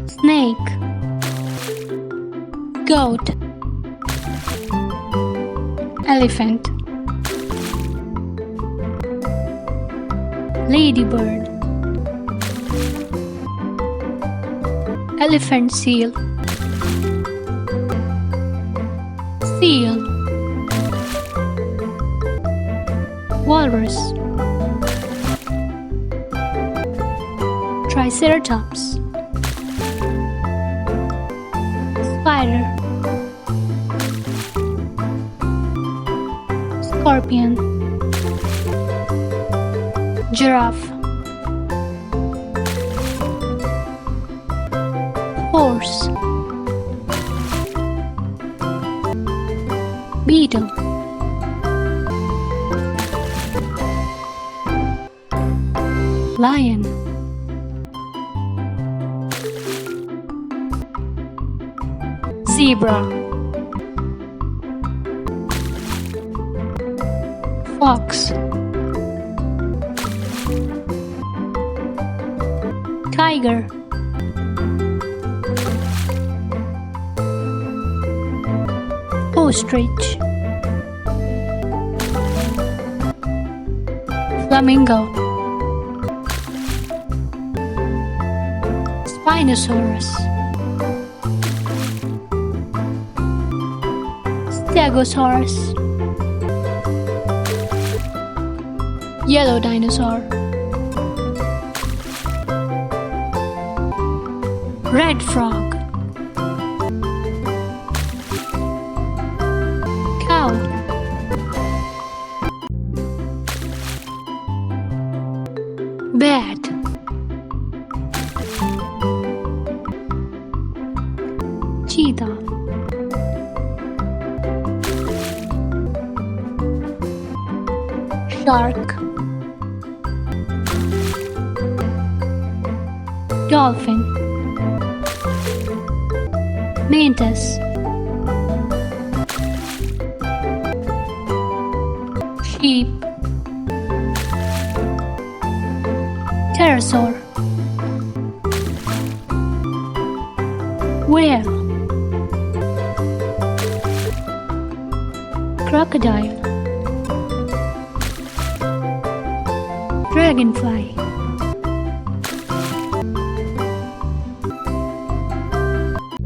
snake, goat, elephant, ladybird, elephant seal, seal, walrus, triceratops, spider, scorpion, giraffe, horse, beetle, lion, zebra, fox, tiger, ostrich, flamingo, Spinosaurus, Stegosaurus, yellow dinosaur, red frog, cow, bat, cheetah, shark, dolphin, mantis, sheep, pterosaur, whale, crocodile, dragonfly,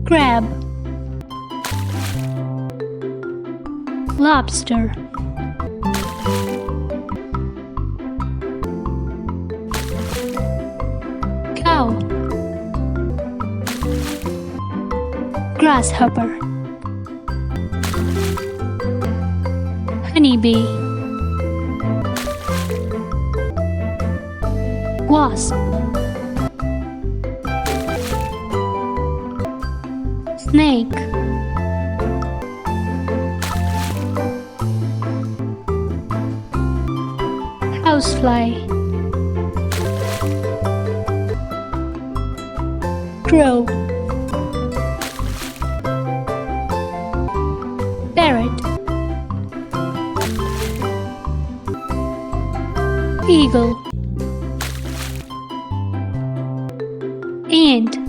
crab, lobster, cow, grasshopper, honeybee, wasp, snake, housefly, crow, parrot, eagle, ant,